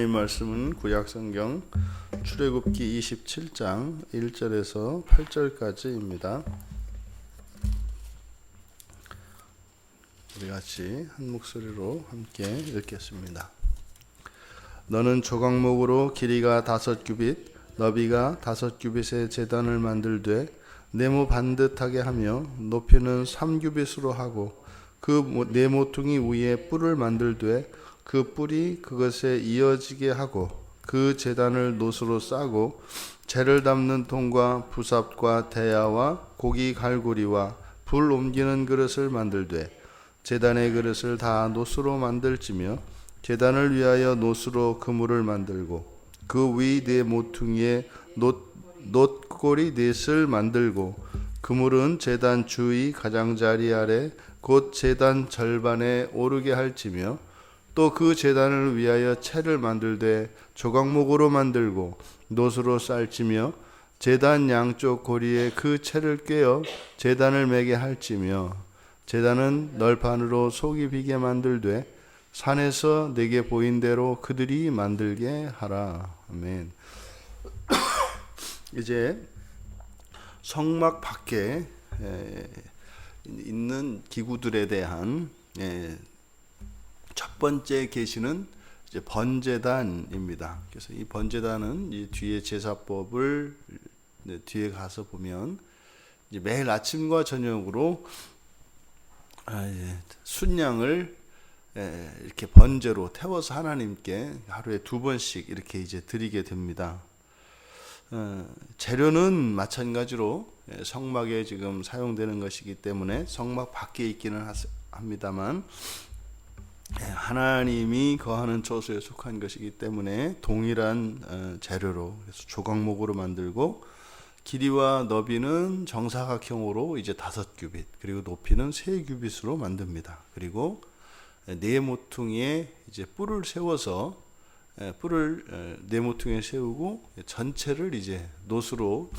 이 말씀은 구약성경 출애굽기 27장 1절에서 8절까지입니다. 우리 같이 한 목소리로 함께 읽겠습니다. 너는 조각목으로 길이가 5규빗, 너비가 5규빗의 제단을 만들되 네모 반듯하게 하며 높이는 3규빗으로 하고 그 네 모퉁이 위에 뿔을 만들되 그 뿔이 그것에 이어지게 하고 그 제단을 놋으로 싸고 재를 담는 통과 부삽과 대야와 고기 갈고리와 불 옮기는 그릇을 만들되 제단의 그릇을 다 놋으로 만들지며 제단을 위하여 놋으로 그물을 만들고 그 위 네 모퉁이에 놋고리 넷을 만들고 그물은 제단 주의 가장자리 아래 곧 제단 절반에 오르게 할지며 또 그 제단을 위하여 채를 만들되 조각목으로 만들고 놋으로 쌀지며 제단 양쪽 고리에 그 채를 꿰어 제단을 매게 할지며 제단은 널판으로 속이 비게 만들되 산에서 내게 보인 대로 그들이 만들게 하라. 아멘. 이제 성막 밖에 있는 기구들에 대한 첫 번째 계시는 이제 번제단입니다. 그래서 이 번제단은 이 뒤에 제사법을 뒤에 가서 보면 이제 매일 아침과 저녁으로 순양을 이렇게 번제로 태워서 하나님께 하루에 2번씩 이렇게 이제 드리게 됩니다. 재료는 마찬가지로 성막에 지금 사용되는 것이기 때문에 성막 밖에 있기는 합니다만 하나님이 거하는 처소에 속한 것이기 때문에 동일한 재료로 그래서 조각목으로 만들고 길이와 너비는 정사각형으로 이제 5규빗 그리고 높이는 3규빗으로 만듭니다. 그리고 네 모퉁이에 이제 뿔을 세워서 뿔을 네 모퉁이에 세우고 전체를 이제 놋으로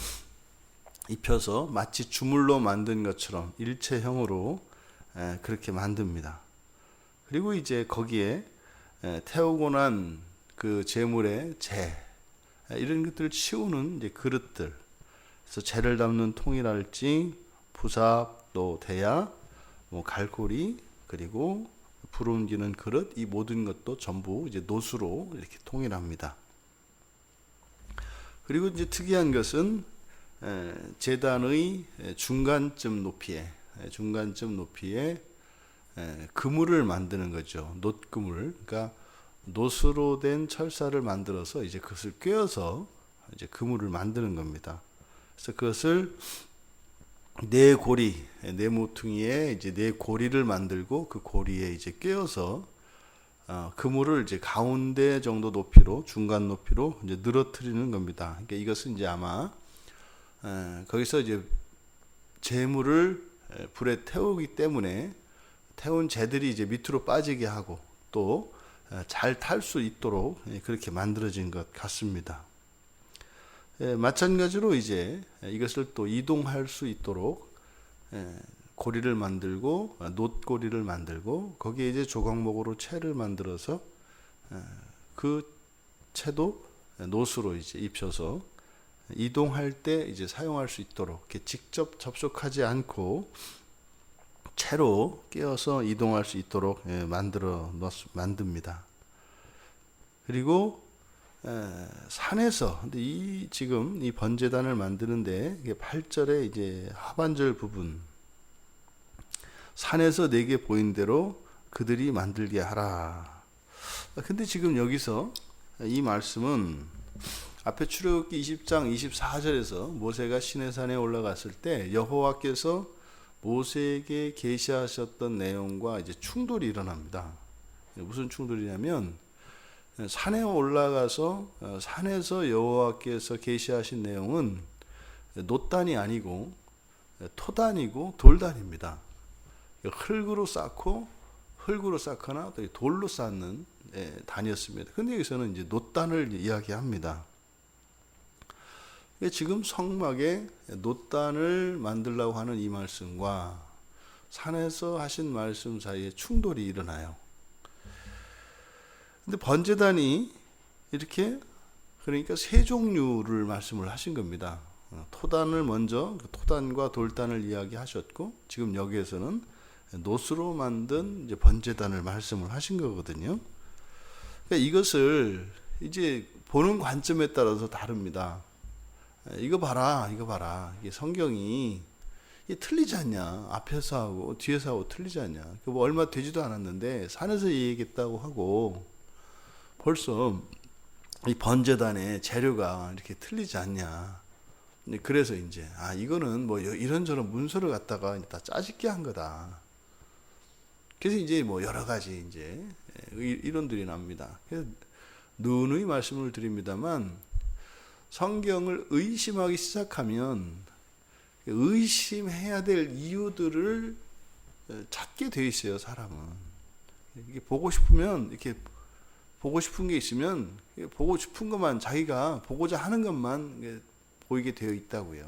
입혀서 마치 주물로 만든 것처럼 일체형으로 그렇게 만듭니다. 그리고 이제 거기에 태우고 난 그 제물의 재 이런 것들을 치우는 이제 그릇들, 그래서 재를 담는 통이랄지 부삽 또 대야, 뭐 갈고리 그리고 불 옮기는 그릇 이 모든 것도 전부 이제 놋으로 이렇게 통일합니다. 그리고 이제 특이한 것은 제단의 중간쯤 높이에 그물을 만드는 거죠. 놋그물. 그러니까 놋으로 된 철사를 만들어서 이제 그것을 꿰어서 이제 그물을 만드는 겁니다. 그래서 그것을 네 고리, 네 모퉁이에 이제 네 고리를 만들고 그 고리에 이제 꿰어서 그물을 이제 가운데 정도 높이로 중간 높이로 이제 늘어뜨리는 겁니다. 그러니까 이것은 이제 아마 거기서 이제 재물을 불에 태우기 때문에 태운 재들이 이제 밑으로 빠지게 하고 또 잘 탈 수 있도록 그렇게 만들어진 것 같습니다. 마찬가지로 이제 이것을 또 이동할 수 있도록 고리를 만들고 놋고리를 만들고 거기에 이제 조각목으로 채를 만들어서 그 채도 놋으로 이제 입혀서 이동할 때 이제 사용할 수 있도록 이렇게 직접 접촉하지 않고 채로 끼워서 이동할 수 있도록 만듭니다. 그리고 산에서 근데 지금 이 번제단을 만드는데 8절에 이제 하반절 부분 산에서 내게 보인 대로 그들이 만들게 하라. 근데 지금 여기서 이 말씀은 앞에 출애굽기 20장 24절에서 모세가 시내산에 올라갔을 때 여호와께서 모세에게 계시하셨던 내용과 이제 충돌이 일어납니다. 무슨 충돌이냐면 산에 올라가서 산에서 여호와께서 계시하신 내용은 놋단이 아니고 토단이고 돌단입니다. 흙으로 쌓고 흙으로 쌓거나 돌로 쌓는 단이었습니다. 근데 여기서는 이제 놋단을 이야기합니다. 지금 성막에 놋단을 만들려고 하는 이 말씀과 산에서 하신 말씀 사이에 충돌이 일어나요. 근데 번제단이 이렇게 그러니까 세 종류를 말씀을 하신 겁니다. 토단을 먼저 토단과 돌단을 이야기하셨고 지금 여기에서는 노수로 만든 이제 번제단을 말씀을 하신 거거든요. 그러니까 이것을 이제 보는 관점에 따라서 다릅니다. 이거 봐라, 이거 봐라. 이게 성경이 이게 틀리지 않냐? 앞에서 하고 뒤에서 하고 틀리지 않냐? 뭐 얼마 되지도 않았는데 산에서 얘기했다고 하고 벌써 이 번제단의 재료가 이렇게 틀리지 않냐? 그래서 이제 이거는 뭐 이런저런 문서를 갖다가 다 짜집게 한 거다. 그래서 이제 뭐 여러 가지 이제 이론들이 납니다. 그래서 누누이 말씀을 드립니다만 성경을 의심하기 시작하면 의심해야 될 이유들을 찾게 돼 있어요. 사람은 이게 보고 싶으면 이렇게 보고 싶은 게 있으면 보고 싶은 것만 자기가 보고자 하는 것만 보이게 되어 있다고요.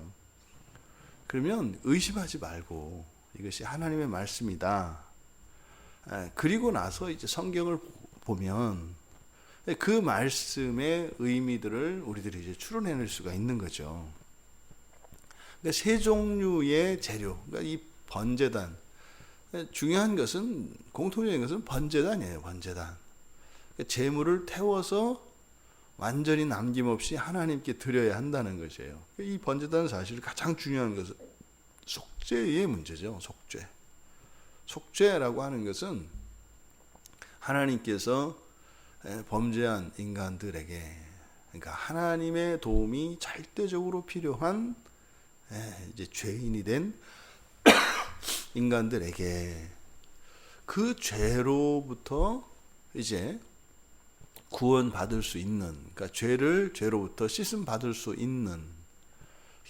그러면 의심하지 말고 이것이 하나님의 말씀이다. 그리고 나서 이제 성경을 보면 그 말씀의 의미들을 우리들이 이제 추론해낼 수가 있는 거죠. 그러니까 세 종류의 재료, 그러니까 이 번제단, 중요한 것은 공통적인 것은 번제단이에요. 번제단. 제물을 태워서 완전히 남김없이 하나님께 드려야 한다는 것이에요. 이 번제단은 사실 가장 중요한 것은 속죄의 문제죠. 속죄. 속죄라고 하는 것은 하나님께서 범죄한 인간들에게, 그러니까 하나님의 도움이 절대적으로 필요한 이제 죄인이 된 인간들에게 그 죄로부터 이제 구원받을 수 있는, 그러니까 죄로부터 씻음 받을 수 있는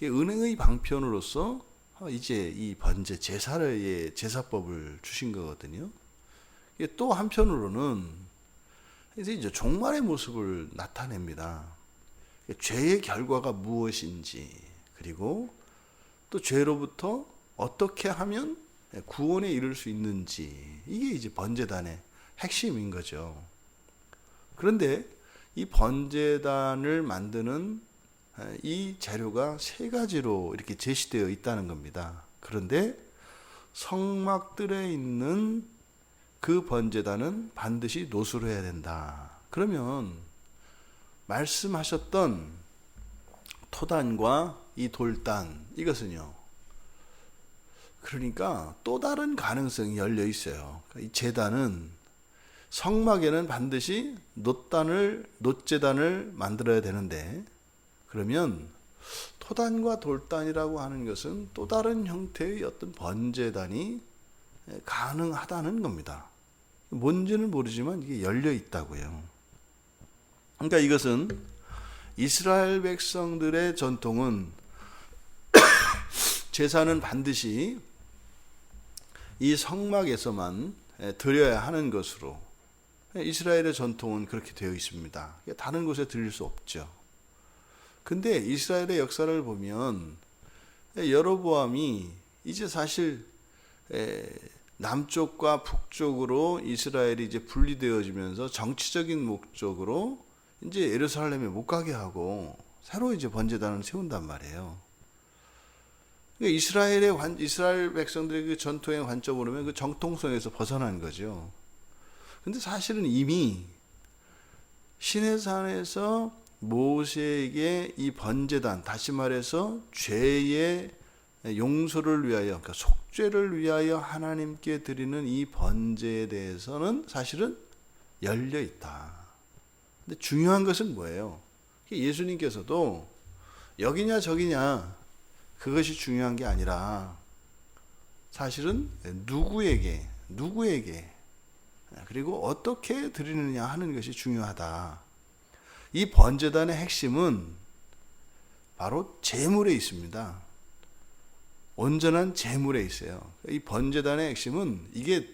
은혜의 방편으로서 이제 이 번제 제사의 제사법을 주신 거거든요. 또 한편으로는 이제 종말의 모습을 나타냅니다. 죄의 결과가 무엇인지, 그리고 또 죄로부터 어떻게 하면 구원에 이를 수 있는지, 이게 이제 번제단의 핵심인 거죠. 그런데 이 번제단을 만드는 이 재료가 세 가지로 이렇게 제시되어 있다는 겁니다. 그런데 성막들에 있는 그 번제단은 반드시 노수로 해야 된다. 그러면 말씀하셨던 토단과 이 돌단, 이것은요, 그러니까 또 다른 가능성이 열려 있어요. 이 제단은 성막에는 반드시 놋제단을 만들어야 되는데, 그러면 토단과 돌단이라고 하는 것은 또 다른 형태의 어떤 번제단이 가능하다는 겁니다. 뭔지는 모르지만 이게 열려 있다고요. 그러니까 이것은 이스라엘 백성들의 전통은 제사는 반드시 이 성막에서만 드려야 하는 것으로, 이스라엘의 전통은 그렇게 되어 있습니다. 다른 곳에 드릴 수 없죠. 근데 이스라엘의 역사를 보면 여로보암이 이제 사실 남쪽과 북쪽으로 이스라엘이 이제 분리되어지면서 정치적인 목적으로 이제 예루살렘에 못 가게 하고 새로 이제 번제단을 세운단 말이에요. 이스라엘 백성들의 그 전통의 관점으로 보면 그 정통성에서 벗어난 거죠. 근데 사실은 이미 시내산에서 모세에게 이 번제단, 다시 말해서 죄의 용서를 위하여, 그러니까 속죄를 위하여 하나님께 드리는 이 번제에 대해서는 사실은 열려 있다. 근데 중요한 것은 뭐예요? 예수님께서도 여기냐 저기냐 그것이 중요한 게 아니라 사실은 누구에게 그리고 어떻게 드리느냐 하는 것이 중요하다. 이 번제단의 핵심은 바로 제물에 있습니다. 온전한 제물에 있어요. 이 번제단의 핵심은 이게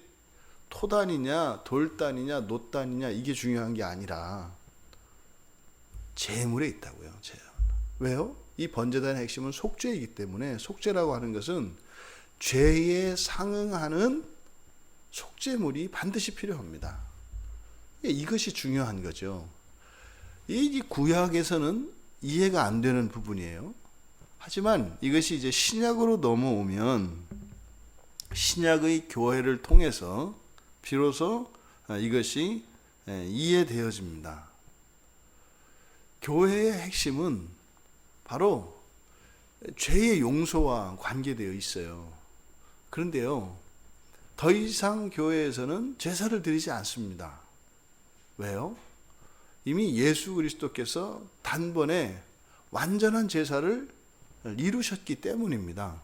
토단이냐 돌단이냐 놋단이냐 이게 중요한 게 아니라 제물에 있다고요. 왜요? 이 번제단의 핵심은 속죄이기 때문에, 속죄라고 하는 것은 죄에 상응하는 속죄물이 반드시 필요합니다. 이것이 중요한 거죠. 이 구약에서는 이해가 안 되는 부분이에요. 하지만 이것이 이제 신약으로 넘어오면 신약의 교회를 통해서 비로소 이것이 이해되어집니다. 교회의 핵심은 바로 죄의 용서와 관계되어 있어요. 그런데요, 더 이상 교회에서는 제사를 드리지 않습니다. 왜요? 이미 예수 그리스도께서 단번에 완전한 제사를 이루셨기 때문입니다.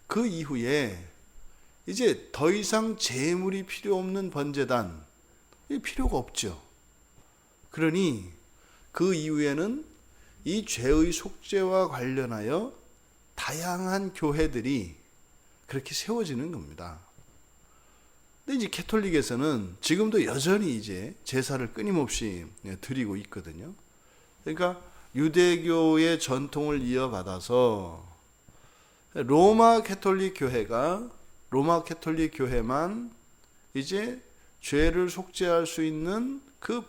그 이후에 이제 더 이상 제물이 필요 없는 번제단이 필요가 없죠. 그러니 그 이후에는 이 죄의 속죄와 관련하여 다양한 교회들이 그렇게 세워지는 겁니다. 근데 이제 캐톨릭에서는 지금도 여전히 이제 제사를 끊임없이 드리고 있거든요. 그러니까 유대교의 전통을 이어받아서 로마 캐톨릭 교회만 이제 죄를 속죄할 수 있는 그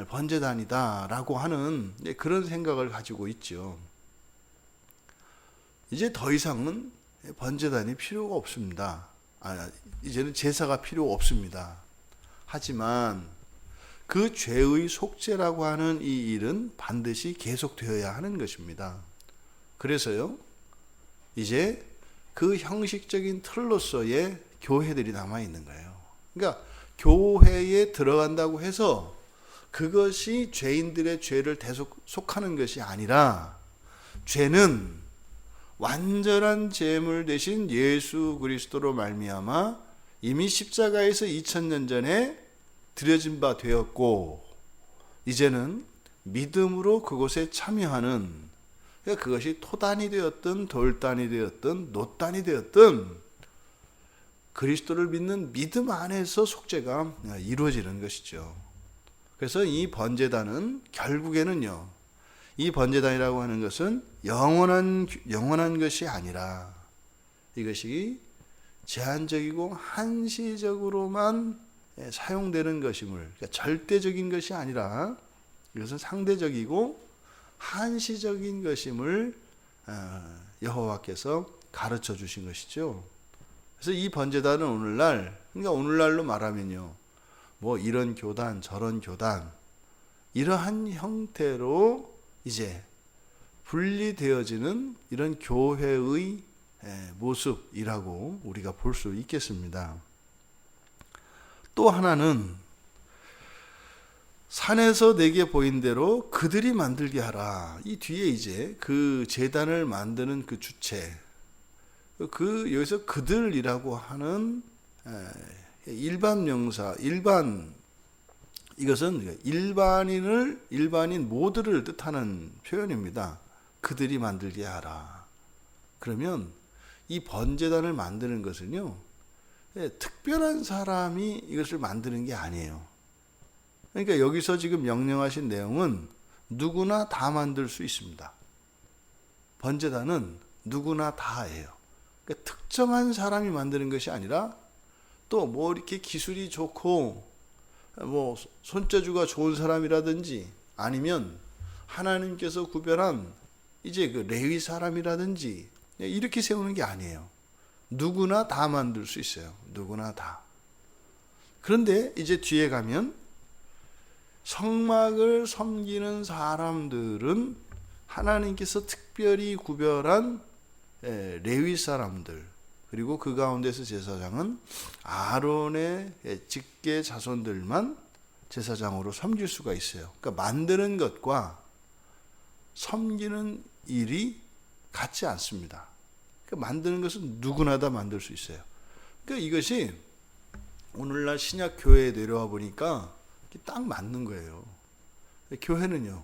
번제단이다라고 하는 그런 생각을 가지고 있죠. 이제 더 이상은 번제단이 필요가 없습니다. 이제는 제사가 필요 없습니다. 하지만 그 죄의 속죄라고 하는 이 일은 반드시 계속되어야 하는 것입니다. 그래서요, 이제 그 형식적인 틀로서의 교회들이 남아있는 거예요. 그러니까 교회에 들어간다고 해서 그것이 죄인들의 죄를 대속하는 것이 아니라, 죄는 완전한 제물 대신 예수 그리스도로 말미암아 이미 십자가에서 2000년 전에 드려진 바 되었고, 이제는 믿음으로 그곳에 참여하는, 그러니까 그것이 토단이 되었든 돌단이 되었든 놋단이 되었든 그리스도를 믿는 믿음 안에서 속죄가 이루어지는 것이죠. 그래서 이 번제단은 결국에는요, 이 번제단이라고 하는 것은 영원한 것이 아니라 이것이 제한적이고 한시적으로만 사용되는 것임을, 그러니까 절대적인 것이 아니라 이것은 상대적이고 한시적인 것임을 여호와께서 가르쳐 주신 것이죠. 그래서 이 번제단은 그러니까 오늘날로 말하면요, 뭐 이런 교단 저런 교단 이러한 형태로 이제 분리되어지는 이런 교회의 모습이라고 우리가 볼 수 있겠습니다. 또 하나는 산에서 내게 보인 대로 그들이 만들게 하라. 이 뒤에 이제 그 제단을 만드는 그 주체, 여기서 그들이라고 하는 일반 명사, 이것은 일반인 모두를 뜻하는 표현입니다. 그들이 만들게 하라. 그러면 이 번제단을 만드는 것은요, 특별한 사람이 이것을 만드는 게 아니에요. 그러니까 여기서 지금 명령하신 내용은 누구나 다 만들 수 있습니다. 번제단은 누구나 다예요. 그러니까 특정한 사람이 만드는 것이 아니라, 또 뭐 이렇게 기술이 좋고 뭐 손재주가 좋은 사람이라든지, 아니면 하나님께서 구별한 이제 그 레위 사람이라든지, 이렇게 세우는 게 아니에요. 누구나 다 만들 수 있어요. 누구나 다. 그런데 이제 뒤에 가면 성막을 섬기는 사람들은 하나님께서 특별히 구별한 레위 사람들, 그리고 그 가운데서 제사장은 아론의 직계 자손들만 제사장으로 섬길 수가 있어요. 그러니까 만드는 것과 섬기는 일이 같지 않습니다. 그러니까 만드는 것은 누구나 다 만들 수 있어요. 그러니까 이것이 오늘날 신약 교회에 내려와 보니까 딱 맞는 거예요. 교회는요,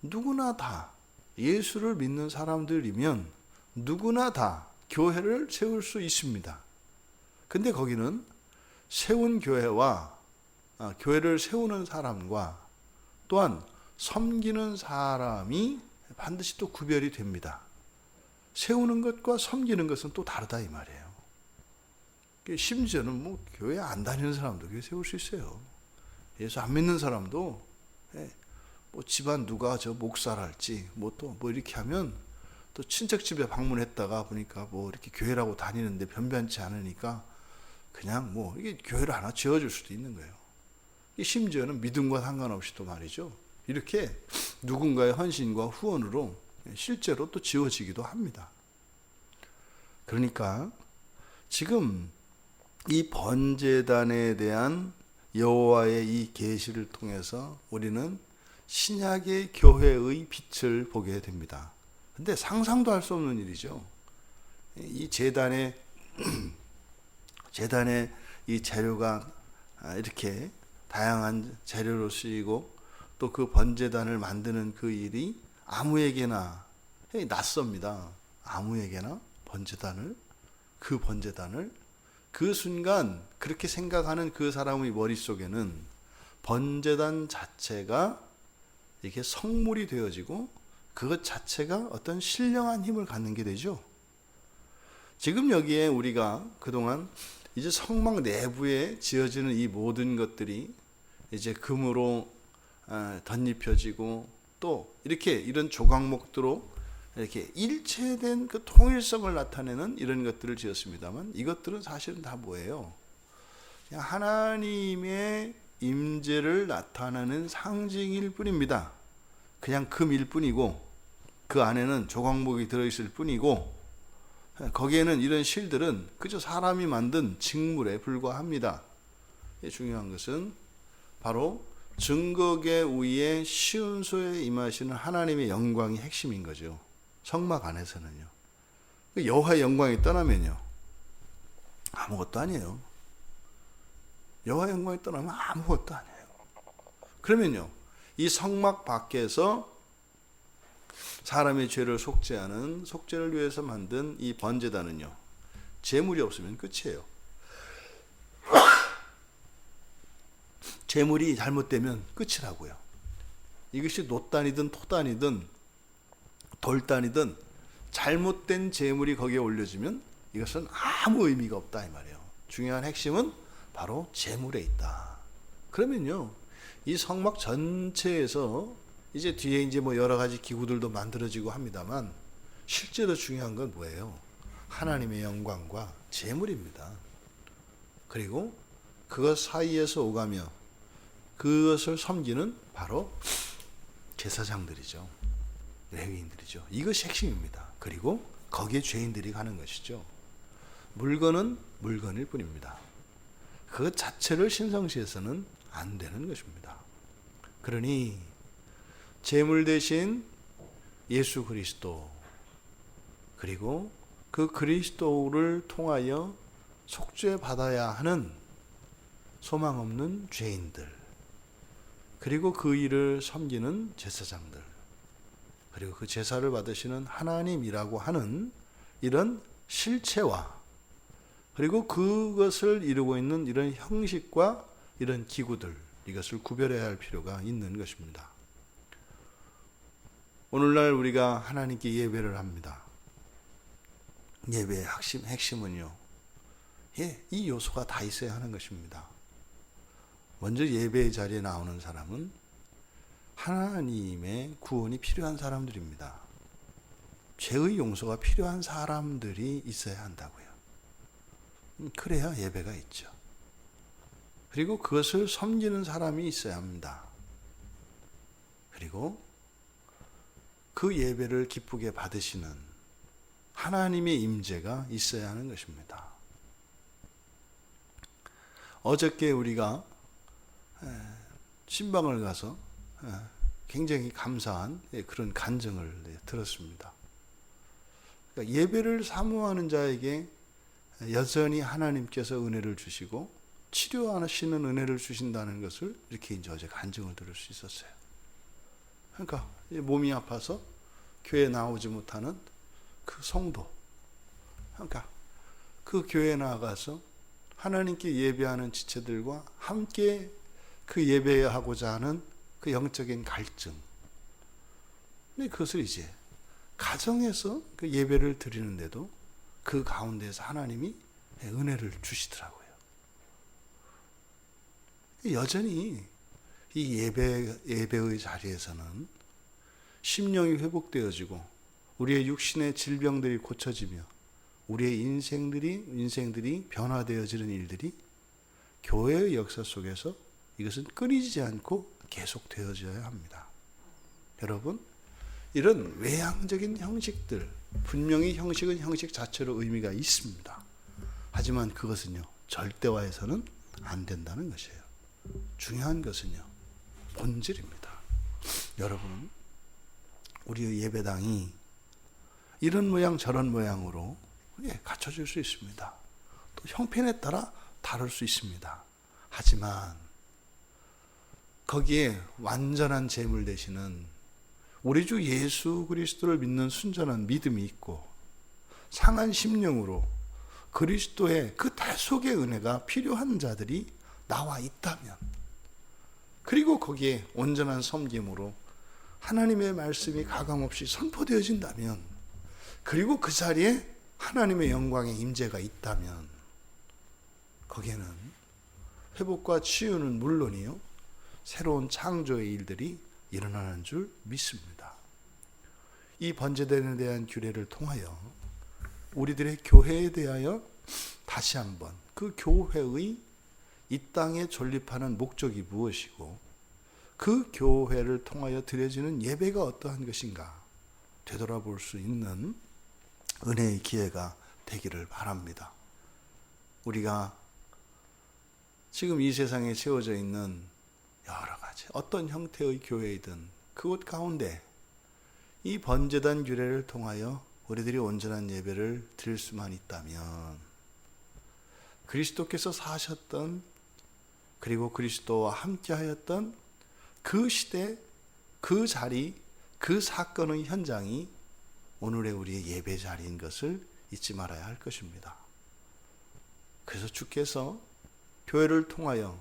누구나 다 예수를 믿는 사람들이면 누구나 다 교회를 세울 수 있습니다. 근데 거기는 세운 교회와 교회를 세우는 사람과 또한 섬기는 사람이 반드시 또 구별이 됩니다. 세우는 것과 섬기는 것은 또 다르다 이 말이에요. 심지어는 뭐 교회 안 다니는 사람도 교회 세울 수 있어요. 예수 안 믿는 사람도 뭐 집안 누가 저 목사랄지 뭐 또 뭐 이렇게 하면 또 친척 집에 방문했다가 보니까 뭐 이렇게 교회라고 다니는데 변변치 않으니까 그냥 뭐 이게 교회를 하나 지어줄 수도 있는 거예요. 심지어는 믿음과 상관없이 또 말이죠. 이렇게 누군가의 헌신과 후원으로 실제로 또 지어지기도 합니다. 그러니까 지금 이 번제단에 대한 여호와의 이 계시를 통해서 우리는 신약의 교회의 빛을 보게 됩니다. 근데 상상도 할 수 없는 일이죠. 이 제단의 이 재료가 이렇게 다양한 재료로 쓰이고 또 그 번제단을 만드는 그 일이 아무에게나 낯섭니다. 아무에게나 그 번제단을 그 순간 그렇게 생각하는 그 사람의 머릿속에는 번제단 자체가 이렇게 성물이 되어지고 그것 자체가 어떤 신령한 힘을 갖는 게 되죠. 지금 여기에 우리가 그동안 이제 성막 내부에 지어지는 이 모든 것들이 이제 금으로 덧입혀지고 또 이렇게 이런 조각목들로 이렇게 일체된 그 통일성을 나타내는 이런 것들을 지었습니다만 이것들은 사실은 다 뭐예요? 그냥 하나님의 임재를 나타내는 상징일 뿐입니다. 그냥 금일 뿐이고 그 안에는 조각목이 들어있을 뿐이고 거기에는 이런 실들은 그저 사람이 만든 직물에 불과합니다. 중요한 것은 바로 증거계 위에 시온소에 임하시는 하나님의 영광이 핵심인 거죠. 성막 안에서는요. 여호와의 영광이 떠나면요 아무것도 아니에요. 여호와의 영광이 떠나면 아무것도 아니에요. 그러면요 이 성막 밖에서 사람의 죄를 속죄하는 속죄를 위해서 만든 이 번제단은요 제물이 없으면 끝이에요. 제물이 잘못되면 끝이라고요. 이것이 놋단이든 토단이든 돌단이든 잘못된 제물이 거기에 올려지면 이것은 아무 의미가 없다 이 말이에요. 중요한 핵심은 바로 제물에 있다. 그러면요 이 성막 전체에서 이제 뒤에 이제 뭐 여러 가지 기구들도 만들어지고 합니다만 실제로 중요한 건 뭐예요? 하나님의 영광과 제물입니다. 그리고 그것 사이에서 오가며 그것을 섬기는 바로 제사장들이죠. 레위인들이죠. 이것이 핵심입니다. 그리고 거기에 죄인들이 가는 것이죠. 물건은 물건일 뿐입니다. 그 자체를 신성시해서는 안 되는 것입니다. 그러니 제물 대신 예수 그리스도 그리고 그 그리스도를 통하여 속죄받아야 하는 소망 없는 죄인들 그리고 그 일을 섬기는 제사장들 그리고 그 제사를 받으시는 하나님이라고 하는 이런 실체와 그리고 그것을 이루고 있는 이런 형식과 이런 기구들 이것을 구별해야 할 필요가 있는 것입니다. 오늘날 우리가 하나님께 예배를 합니다. 예배의 핵심은요. 이 요소가 다 있어야 하는 것입니다. 먼저 예배의 자리에 나오는 사람은 하나님의 구원이 필요한 사람들입니다. 죄의 용서가 필요한 사람들이 있어야 한다고요. 그래야 예배가 있죠. 그리고 그것을 섬기는 사람이 있어야 합니다. 그리고 그 예배를 기쁘게 받으시는 하나님의 임재가 있어야 하는 것입니다. 어저께 우리가 신방을 가서 굉장히 감사한 그런 간증을 들었습니다. 그러니까 예배를 사모하는 자에게 여전히 하나님께서 은혜를 주시고 치료하시는 은혜를 주신다는 것을 이렇게 이제 어제 간증을 들을 수 있었어요. 그러니까 몸이 아파서 교회에 나오지 못하는 그 성도, 그러니까 그 교회에 나가서 하나님께 예배하는 지체들과 함께 그 예배하고자 하는 그 영적인 갈증, 근데 그것을 이제 가정에서 그 예배를 드리는데도 그 가운데서 하나님이 은혜를 주시더라고요. 여전히 이 예배의 자리에서는 심령이 회복되어지고 우리의 육신의 질병들이 고쳐지며 우리의 인생들이 변화되어지는 일들이 교회의 역사 속에서 이것은 끊이지 않고 계속되어져야 합니다. 여러분, 이런 외향적인 형식들, 분명히 형식은 형식 자체로 의미가 있습니다. 하지만 그것은요, 절대화해서는 안 된다는 것이에요. 중요한 것은요, 본질입니다. 여러분, 우리의 예배당이 이런 모양 저런 모양으로 갖춰질 수 있습니다. 또 형편에 따라 다를 수 있습니다. 하지만 거기에 완전한 제물 되시는 우리 주 예수 그리스도를 믿는 순전한 믿음이 있고 상한 심령으로 그리스도의 그 다속의 은혜가 필요한 자들이 나와 있다면, 그리고 거기에 온전한 섬김으로 하나님의 말씀이 가감없이 선포되어진다면, 그리고 그 자리에 하나님의 영광의 임재가 있다면, 거기에는 회복과 치유는 물론이요, 새로운 창조의 일들이 일어나는 줄 믿습니다. 이 번제단에 대한 규례를 통하여 우리들의 교회에 대하여 다시 한번 그 교회의 이 땅에 존립하는 목적이 무엇이고 그 교회를 통하여 드려지는 예배가 어떠한 것인가 되돌아볼 수 있는 은혜의 기회가 되기를 바랍니다. 우리가 지금 이 세상에 세워져 있는 여러 가지 어떤 형태의 교회이든 그곳 가운데 이 번제단 규례를 통하여 우리들이 온전한 예배를 드릴 수만 있다면, 그리스도께서 사셨던, 그리고 그리스도와 함께 하였던 그 시대, 그 자리, 그 사건의 현장이 오늘의 우리의 예배 자리인 것을 잊지 말아야 할 것입니다. 그래서 주께서 교회를 통하여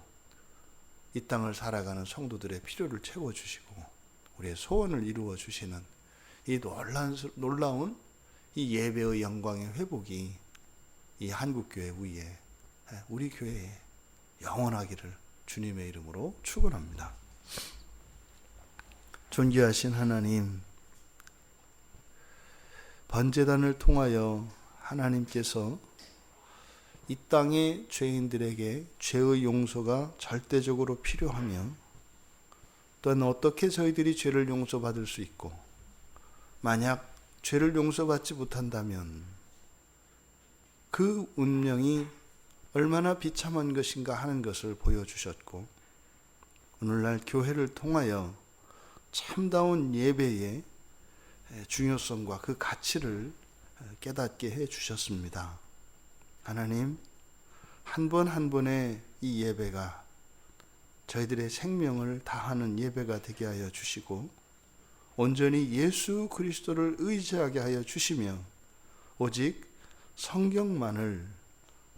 이 땅을 살아가는 성도들의 필요를 채워주시고 우리의 소원을 이루어 주시는 이 놀라운 이 예배의 영광의 회복이 이 한국교회 위에, 우리 교회에 영원하기를 주님의 이름으로 축원합니다. 존귀하신 하나님, 번제단을 통하여 하나님께서 이 땅의 죄인들에게 죄의 용서가 절대적으로 필요하며, 또한 어떻게 저희들이 죄를 용서받을 수 있고, 만약 죄를 용서받지 못한다면 그 운명이 얼마나 비참한 것인가 하는 것을 보여주셨고, 오늘날 교회를 통하여 참다운 예배의 중요성과 그 가치를 깨닫게 해 주셨습니다. 하나님, 한 번 한 번의 이 예배가 저희들의 생명을 다하는 예배가 되게 하여 주시고, 온전히 예수 그리스도를 의지하게 하여 주시며, 오직 성경만을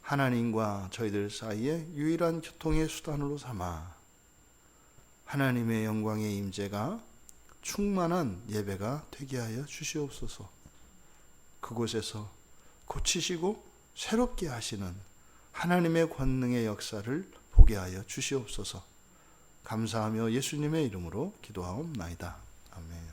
하나님과 저희들 사이에 유일한 교통의 수단으로 삼아 하나님의 영광의 임재가 충만한 예배가 되게 하여 주시옵소서. 그곳에서 고치시고 새롭게 하시는 하나님의 권능의 역사를 보게 하여 주시옵소서. 감사하며 예수님의 이름으로 기도하옵나이다. 아멘.